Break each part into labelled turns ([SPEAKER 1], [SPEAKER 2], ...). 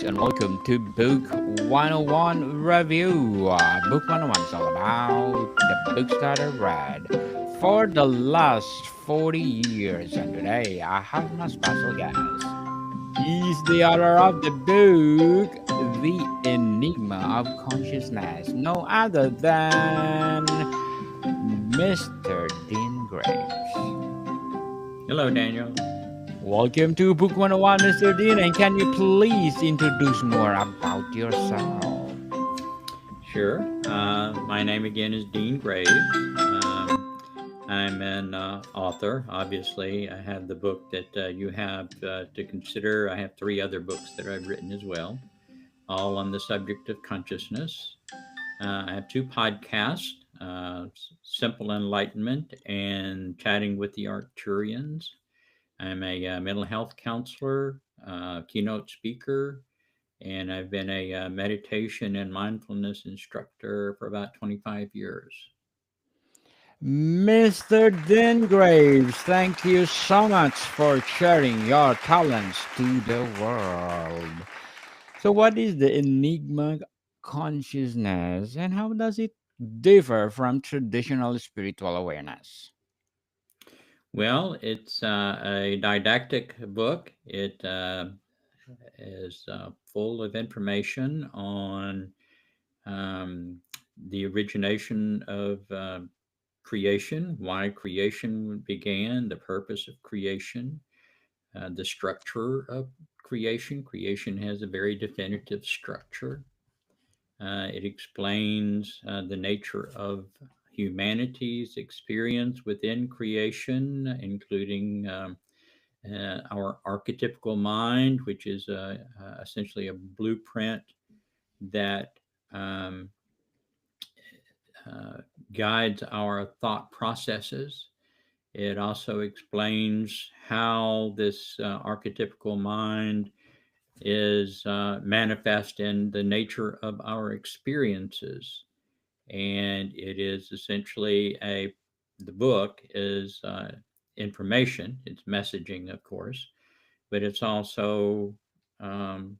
[SPEAKER 1] and welcome to Book 101 Review. Book 101 is all about the books that I read for the last 40 years, and today I have my special guest. He's the author of the book, The Enigma of Consciousness, no other than Mr. Dean Graves.
[SPEAKER 2] Hello, Daniel.
[SPEAKER 1] Welcome to Book 101, Mr. Dean, and can you please introduce more about yourself?
[SPEAKER 2] Sure. My name again is Dean Graves. I'm an author. Obviously, I have the book that you have to consider. I have three other books that I've written as well, all on the subject of consciousness. I have two podcasts, Simple Enlightenment and Chatting with the Arcturians. I'm a mental health counselor, keynote speaker, and I've been a meditation and mindfulness instructor for about 25 years.
[SPEAKER 1] Mr. Dean Graves, thank you so much for sharing your talents to the world. So, what is the Enigma consciousness and how does it differ from traditional spiritual awareness?
[SPEAKER 2] Well, it's a didactic book. It is full of information on um, the origination of creation, why creation began, the purpose of creation, the structure of creation. Creation has a very definitive structure. It explains the nature of humanity's experience within creation, including our archetypical mind, which is essentially a blueprint that um, uh, guides our thought processes. It also explains how this archetypical mind is manifest in the nature of our experiences. And it is essentially the book is information, it's messaging, of course, but it's also um,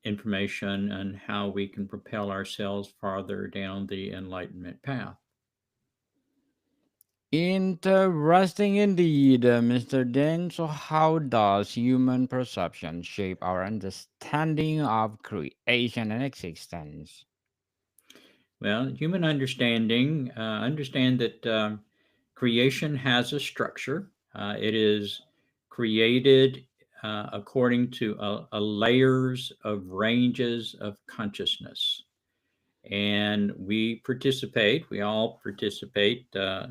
[SPEAKER 2] information on how we can propel ourselves farther down the enlightenment path.
[SPEAKER 1] Interesting indeed, Mr. Dean. So, how does human perception shape our understanding of creation and existence?
[SPEAKER 2] Well, human understanding, understand that creation has a structure. It is created according to a layers of ranges of consciousness. And we all participate,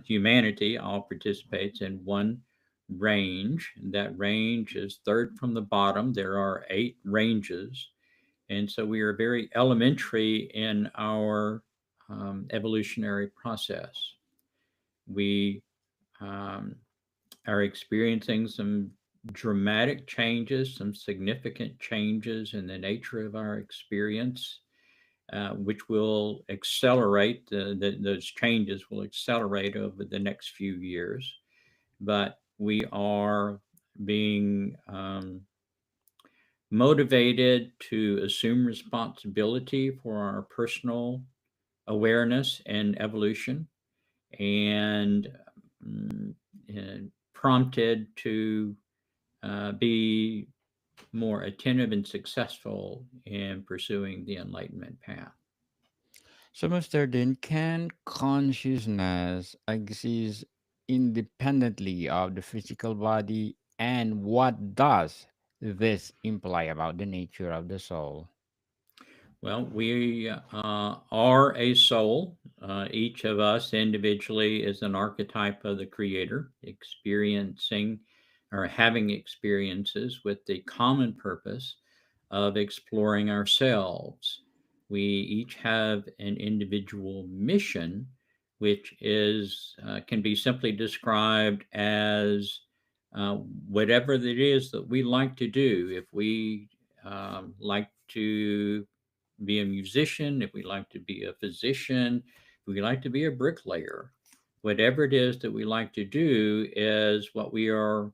[SPEAKER 2] humanity all participates in one range. That range is third from the bottom. There are 8 ranges. And so we are very elementary in our evolutionary process. We um, are experiencing some dramatic changes, some significant changes in the nature of our experience, which will accelerate, those changes will accelerate over the next few years. But we are being motivated to assume responsibility for our personal awareness and evolution, and, and prompted to be more attentive and successful in pursuing the enlightenment path.
[SPEAKER 1] So, Mr. Dean, can consciousness exist independently of the physical body? And what does this imply about the nature of the soul?
[SPEAKER 2] Well, we are a soul. Each of us individually is an archetype of the Creator, experiencing or having experiences with the common purpose of exploring ourselves. We each have an individual mission, which is can be simply described as whatever it is that we like to do. If we like to be a musician, if we like to be a physician, if we like to be a bricklayer, whatever it is that we like to do is what we are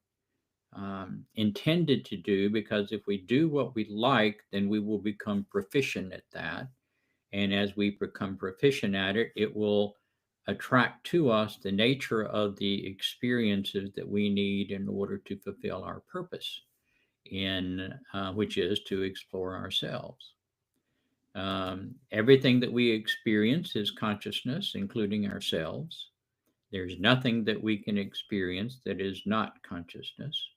[SPEAKER 2] intended to do, because if we do what we like, then we will become proficient at that. And as we become proficient at it, it will attract to us the nature of the experiences that we need in order to fulfill our purpose, in which is to explore ourselves. Everything that we experience is consciousness, including ourselves. There's nothing that we can experience that is not consciousness.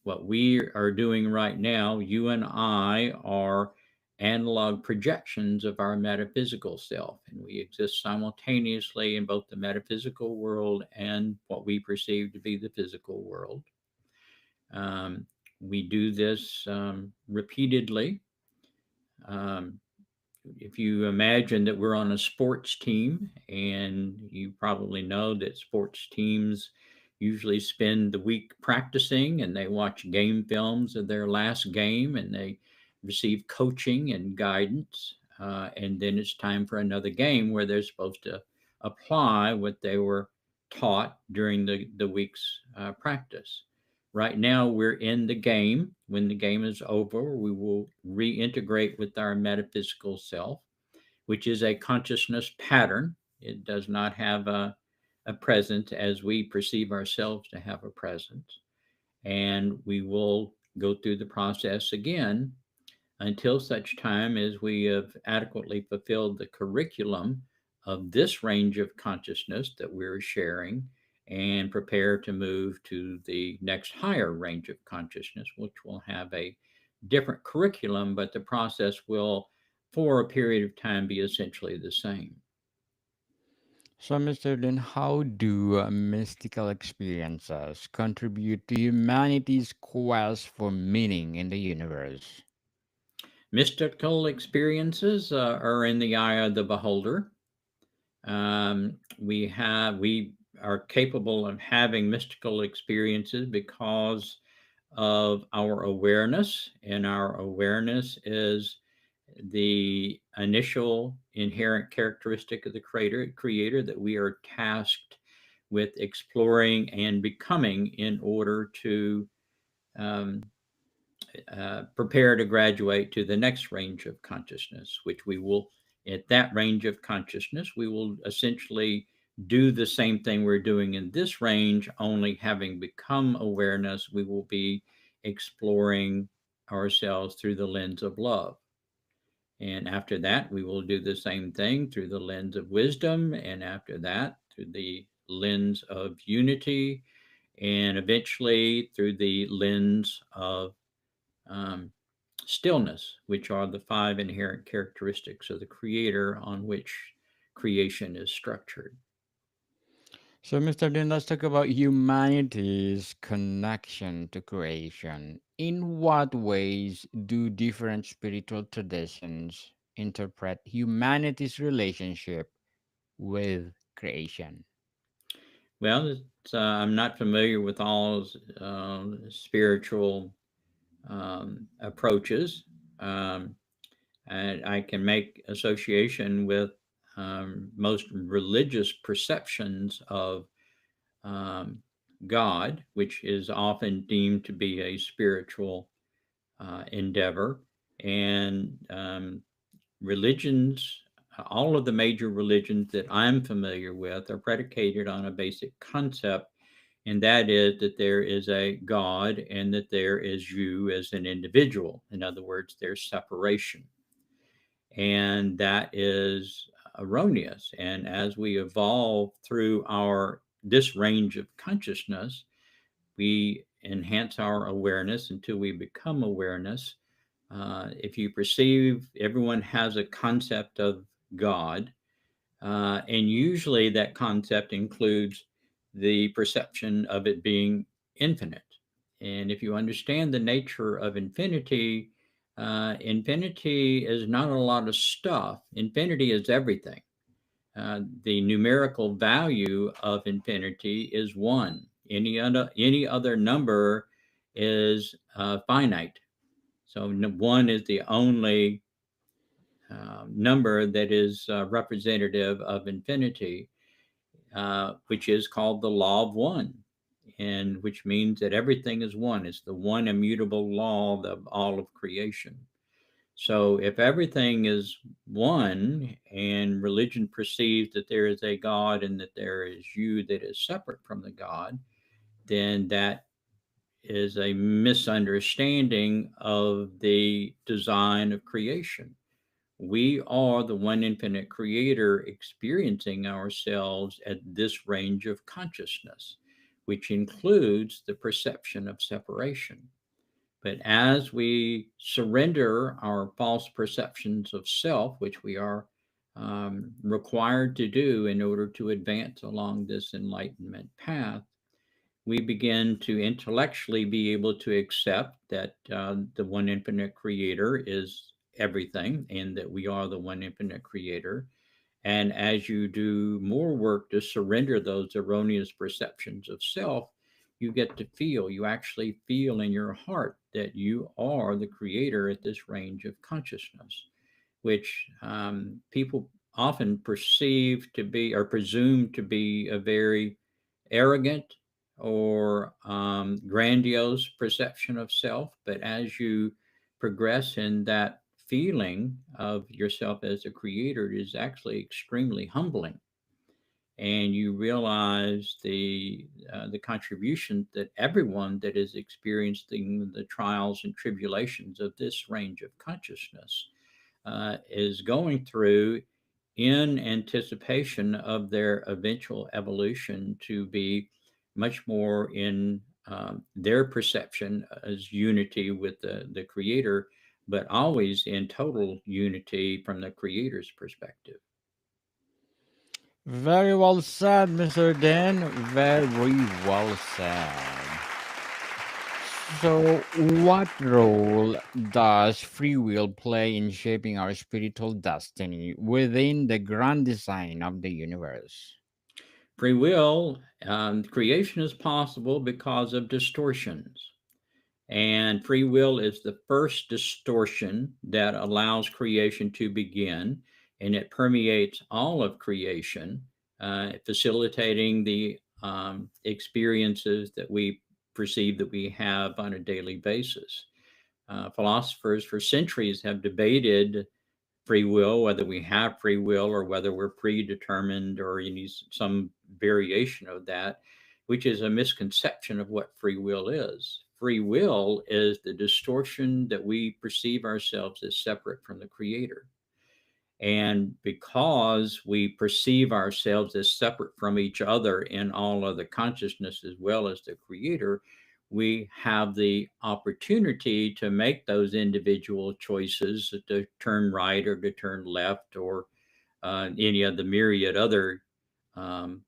[SPEAKER 2] What we are doing right now, you and I, are analog projections of our metaphysical self, and we exist simultaneously in both the metaphysical world and what we perceive to be the physical world. Um, we do this repeatedly. Um, if you imagine that we're on a sports team, and you probably know that sports teams usually spend the week practicing, and they watch game films of their last game, and they receive coaching and guidance, and then it's time for another game where they're supposed to apply what they were taught during the week's practice. Right now, we're in the game. When the game is over, we will reintegrate with our metaphysical self, which is a consciousness pattern. It does not have a presence as we perceive ourselves to have a presence. And we will go through the process again until such time as we have adequately fulfilled the curriculum of this range of consciousness that we're sharing, and prepare to move to the next higher range of consciousness, which will have a different curriculum, but the process will, for a period of time, be essentially the same.
[SPEAKER 1] So, Mr. Lin, how do mystical experiences contribute to humanity's quest for meaning in the universe?
[SPEAKER 2] Mystical experiences are in the eye of the beholder. We are capable of having mystical experiences because of our awareness, and our awareness is the initial inherent characteristic of the creator that we are tasked with exploring and becoming in order to um, prepare to graduate to the next range of consciousness, which we will, at that range of consciousness, we will essentially do the same thing we're doing in this range, only having become awareness, we will be exploring ourselves through the lens of love. And after that, we will do the same thing through the lens of wisdom. And after that, through the lens of unity. And eventually through the lens of um, stillness, which are the five inherent characteristics of the creator on which creation is structured.
[SPEAKER 1] So, Mr. Lin, let's talk about humanity's connection to creation. In what ways do different spiritual traditions interpret humanity's relationship with creation?
[SPEAKER 2] Well, I'm not familiar with all spiritual approaches. Um, and I can make association with most religious perceptions of um, God, which is often deemed to be a spiritual endeavor. And religions, all of the major religions that I'm familiar with, are predicated on a basic concept, and that is that there is a God and that there is you as an individual. In other words, there's separation. And that is erroneous. And as we evolve through our this range of consciousness, we enhance our awareness until we become awareness. If you perceive, everyone has a concept of God, and usually that concept includes the perception of it being infinite. And if you understand the nature of infinity, infinity is not a lot of stuff. Infinity is everything. The numerical value of infinity is one. Any other number is finite. So one is the only number that is representative of infinity, which is called the law of one. and which means that everything is one. It's the one immutable law of all of creation. So if everything is one and religion perceives that there is a God and that there is you that is separate from the God, then that is a misunderstanding of the design of creation. We are the one infinite creator experiencing ourselves at this range of consciousness, which includes the perception of separation. But as we surrender our false perceptions of self, which we are required to do in order to advance along this enlightenment path, we begin to intellectually be able to accept that the one infinite creator is everything and that we are the one infinite creator. And as you do more work to surrender those erroneous perceptions of self, you get to feel, you actually feel in your heart that you are the creator at this range of consciousness, which people often perceive to be or presume to be a very arrogant or grandiose perception of self. But as you progress in that feeling of yourself as a creator, it is actually extremely humbling. And you realize the contribution that everyone that is experiencing the trials and tribulations of this range of consciousness is going through in anticipation of their eventual evolution to be much more in their perception as unity with the creator, but always in total unity from the creator's perspective.
[SPEAKER 1] Very well said, Mr. Dan. Very well said. So, what role does free will play in shaping our spiritual destiny within the grand design of the universe?
[SPEAKER 2] Free will, creation is possible because of distortions. And free will is the first distortion that allows creation to begin, and it permeates all of creation, facilitating the experiences that we perceive that we have on a daily basis. Philosophers for centuries have debated free will, whether we have free will or whether we're predetermined or any some variation of that, which is a misconception of what free will is. Free will is the distortion that we perceive ourselves as separate from the creator. And because we perceive ourselves as separate from each other in all other consciousness as well as the creator, we have the opportunity to make those individual choices to turn right or to turn left or any of the myriad other um,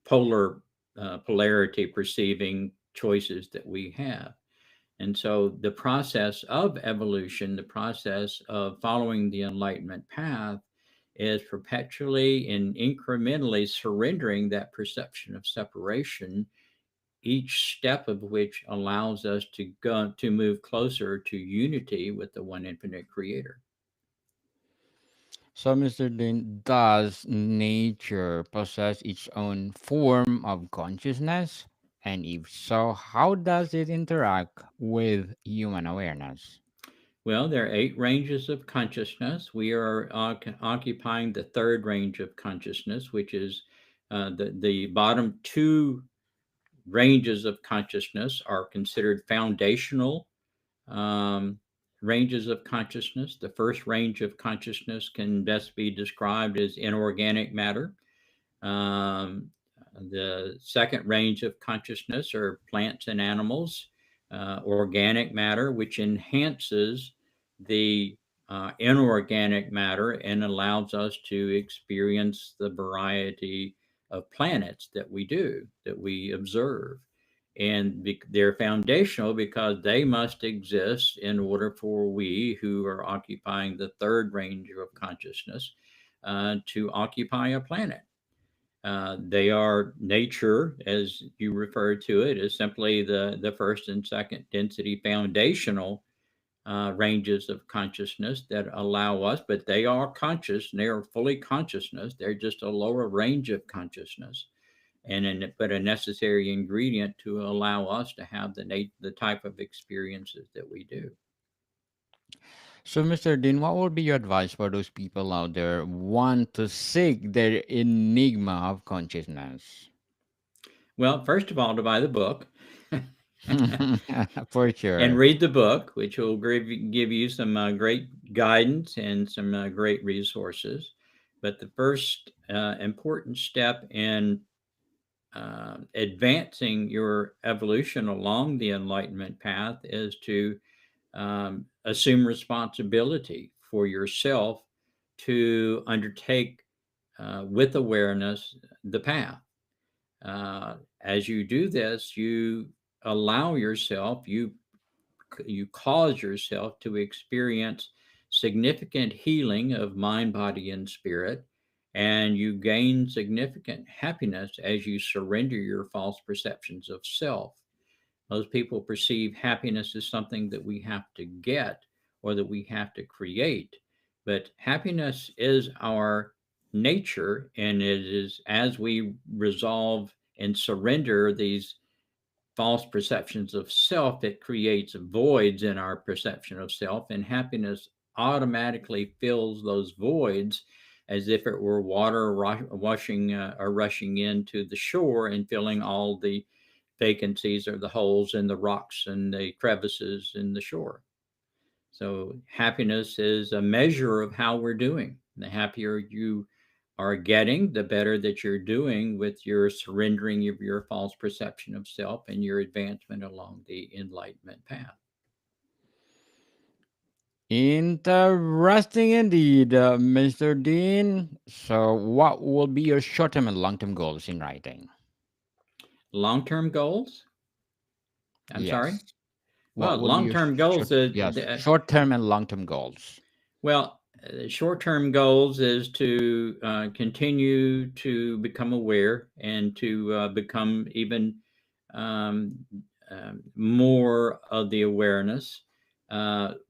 [SPEAKER 2] polarity perceiving choices that we have. And so the process of evolution, the process of following the enlightenment path, is perpetually and incrementally surrendering that perception of separation, each step of which allows us to go to move closer to unity with the one infinite creator.
[SPEAKER 1] So, Mr. Lin, does nature possess its own form of consciousness? And if so, how does it interact with human awareness?
[SPEAKER 2] Well, there are eight ranges of consciousness. We are occupying the third range of consciousness, which is the bottom two ranges of consciousness are considered foundational um, ranges of consciousness. The first range of consciousness can best be described as inorganic matter. Um, the second range of consciousness are plants and animals, organic matter, which enhances the inorganic matter and allows us to experience the variety of planets that we do, that we observe. And they're foundational because they must exist in order for we who are occupying the third range of consciousness to occupy a planet. They are nature, as you refer to it, is simply the first and second density foundational ranges of consciousness that allow us, but they are conscious and they are fully consciousness. They're just a lower range of consciousness. but a necessary ingredient to allow us to have the type of experiences that we do.
[SPEAKER 1] So, Mr. Dean, what would be your advice for those people out there who want to seek their enigma of consciousness?
[SPEAKER 2] Well, first of all, to buy the book
[SPEAKER 1] For
[SPEAKER 2] and
[SPEAKER 1] sure.
[SPEAKER 2] read the book, which will give you some great guidance and some great resources. But the first important step in advancing your evolution along the enlightenment path is to assume responsibility for yourself to undertake with awareness the path. As you do this, you allow yourself, you cause yourself to experience significant healing of mind, body, and spirit, and you gain significant happiness as you surrender your false perceptions of self. Most people perceive happiness as something that we have to get or that we have to create, but happiness is our nature, and it is as we resolve and surrender these false perceptions of self, it creates voids in our perception of self, and happiness automatically fills those voids as if it were water washing or rushing into the shore and filling all the vacancies or the holes in the rocks and the crevices in the shore. So happiness is a measure of how we're doing. The happier you are getting, the better that you're doing with your surrendering of your false perception of self and your advancement along the enlightenment path.
[SPEAKER 1] Interesting indeed, Mr. Dean. So, what will be your short term and long term goals in writing?
[SPEAKER 2] Long term goals? I'm sorry?
[SPEAKER 1] Yes. What
[SPEAKER 2] Well,
[SPEAKER 1] will be
[SPEAKER 2] long
[SPEAKER 1] your
[SPEAKER 2] term goals,
[SPEAKER 1] yes, short term and long term goals?
[SPEAKER 2] well, short-term goals is to continue to become aware and to become even um, more of the awareness.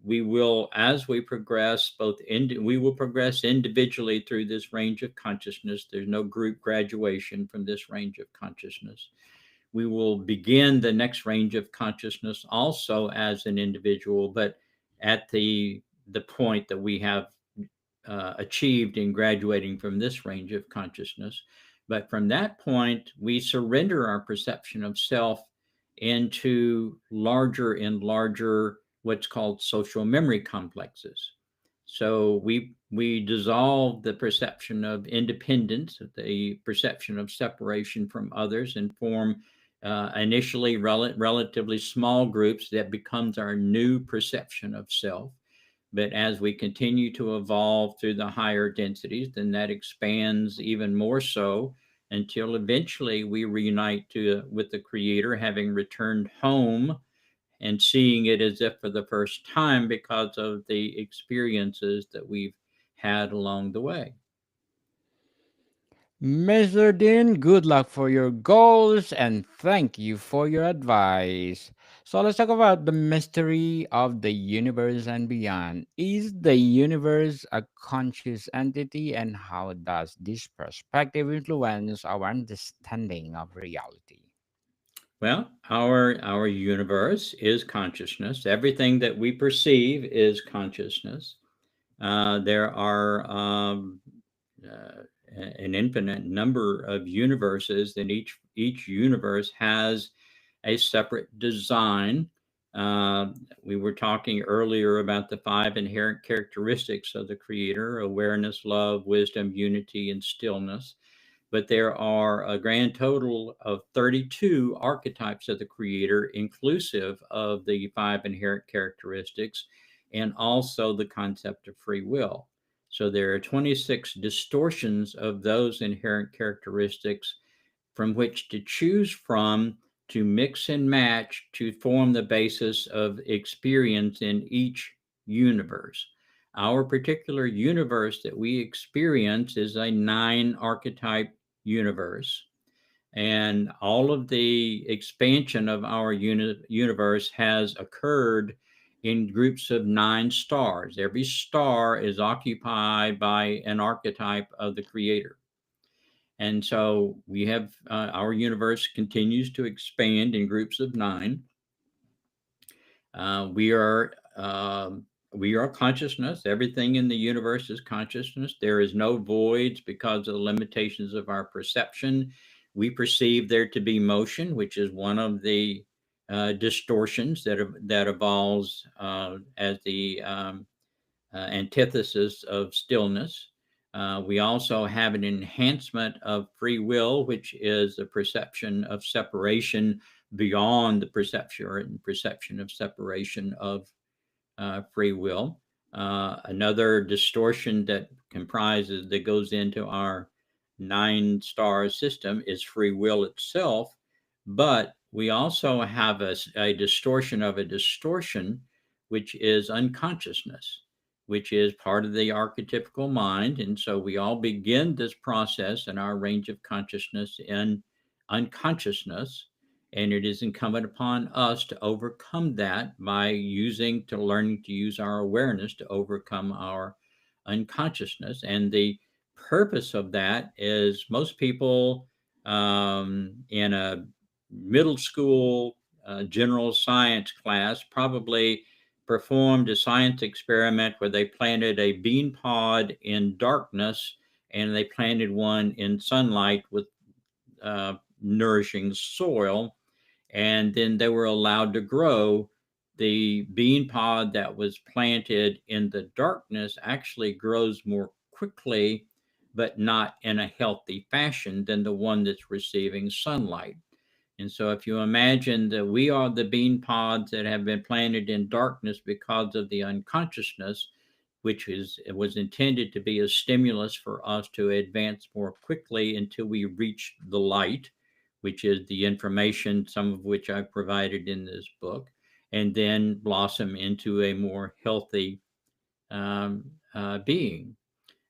[SPEAKER 2] We will, as we progress, we will progress individually through this range of consciousness. There's no group graduation from this range of consciousness. We will begin the next range of consciousness also as an individual, but at the point that we have achieved in graduating from this range of consciousness. But from that point, we surrender our perception of self into larger and larger what's called social memory complexes. So we dissolve the perception of independence, the perception of separation from others, and form initially relatively small groups that becomes our new perception of self. But as we continue to evolve through the higher densities, then that expands even more so until eventually we reunite with the Creator, having returned home and seeing it as if for the first time because of the experiences that we've had along the way.
[SPEAKER 1] Mr. Dean, good luck for your goals and thank you for your advice. So let's talk about the mystery of the universe and beyond. Is the universe a conscious entity, and how does this perspective influence our understanding of reality?
[SPEAKER 2] Well, our universe is consciousness. Everything that we perceive is consciousness. There are uh, an infinite number of universes, and each universe has a separate design. Uh, we were talking earlier about the five inherent characteristics of the Creator: awareness, love, wisdom, unity, and stillness. But there are a grand total of 32 archetypes of the Creator, inclusive of the five inherent characteristics and also the concept of free will. So there are 26 distortions of those inherent characteristics from which to choose from to mix and match to form the basis of experience in each universe. Our particular universe that we experience is a nine archetype universe. And all of the expansion of our universe has occurred in groups of nine stars. Every star is occupied by an archetype of the Creator. And so we have our universe continues to expand in groups of nine. Uh, we are we are consciousness. Everything in the universe is consciousness. There is no voids because of the limitations of our perception. We perceive there to be motion, which is one of the distortions that evolves as the antithesis of stillness. We also have an enhancement of free will, which is the perception of separation beyond the perception or perception of separation of free will. Another distortion that comprises that goes into our nine-star system is free will itself, but we also have a distortion of a distortion, which is unconsciousness, which is part of the archetypical mind. And so we all begin this process in our range of consciousness in unconsciousness, and it is incumbent upon us to overcome that by learning to use our awareness to overcome our unconsciousness. And the purpose of that is most people in a middle school general science class probably performed a science experiment where they planted a bean pod in darkness and they planted one in sunlight with nourishing soil, and then they were allowed to grow. The bean pod that was planted in the darkness actually grows more quickly, but not in a healthy fashion than the one that's receiving sunlight. And so, if you imagine that we are the bean pods that have been planted in darkness because of the unconsciousness, which is it was intended to be a stimulus for us to advance more quickly until we reach the light, which is the information, some of which I've provided in this book, and then blossom into a more healthy being.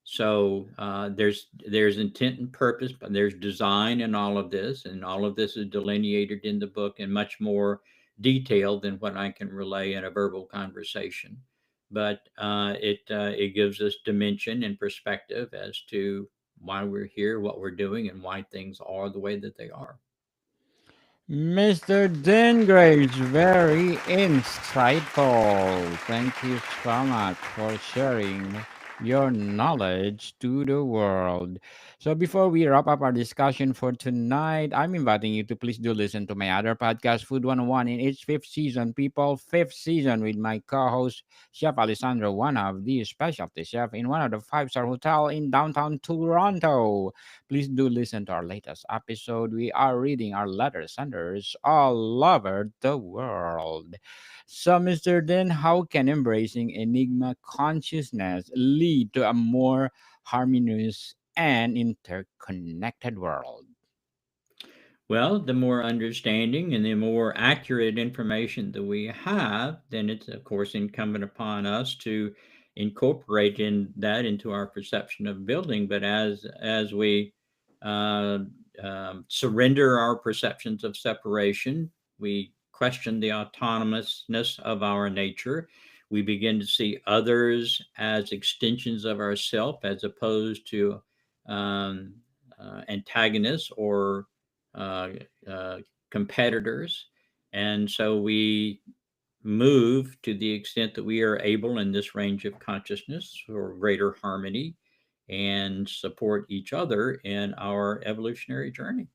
[SPEAKER 2] So there's intent and purpose, but there's design in all of this, and all of this is delineated in the book in much more detail than what I can relay in a verbal conversation. But it gives us dimension and perspective as to why we're here, what we're doing, and why things are the way that they are.
[SPEAKER 1] Mr. Dengraves, very insightful. Thank you so much for sharing your knowledge to the world. So, before we wrap up our discussion for tonight, I'm inviting you to please do listen to my other podcast, Food 101, in its fifth season, People, fifth season, with my co host, Chef Alessandro, one of the specialty chef in one of the five-star hotel in downtown Toronto. Please do listen to our latest episode. We are reading our letter senders all over the world. So, Mr. Den, how can embracing Enigma consciousness lead to a more harmonious and interconnected world?
[SPEAKER 2] Well, the more understanding and the more accurate information that we have, then it's of course incumbent upon us to incorporate in that into our perception of building. But as we uh, surrender our perceptions of separation, we question the autonomousness of our nature. We begin to see others as extensions of ourself, as opposed to um, antagonists or uh, uh, competitors. And so we move to the extent that we are able in this range of consciousness for greater harmony and support each other in our evolutionary journey.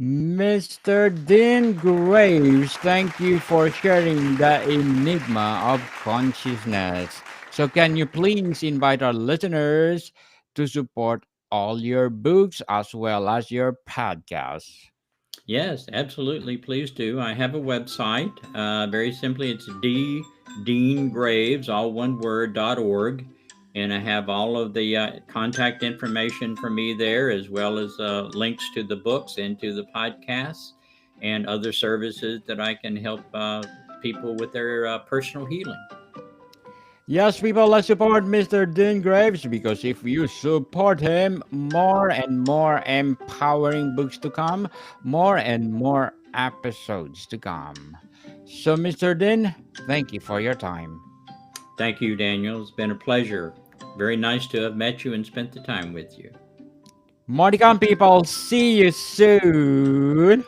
[SPEAKER 1] Mr. Dean Graves, thank you for sharing the enigma of consciousness. So, can you please invite our listeners to support all your books as well as your podcasts?
[SPEAKER 2] Yes, absolutely. Please do. I have a website. Very simply, it's Dean Graves, all one word, .org. And I have all of the contact information for me there, as well as links to the books and to the podcasts and other services that I can help people with their personal healing.
[SPEAKER 1] Yes, people, let's support Mr. Dean Graves because if you support him, more and more empowering books to come, more and more episodes to come. So, Mr. Dean, thank you for your time.
[SPEAKER 2] Thank you, Daniel. It's been a pleasure. Very nice to have met you and spent the time with you.
[SPEAKER 1] Morticon people, see you soon.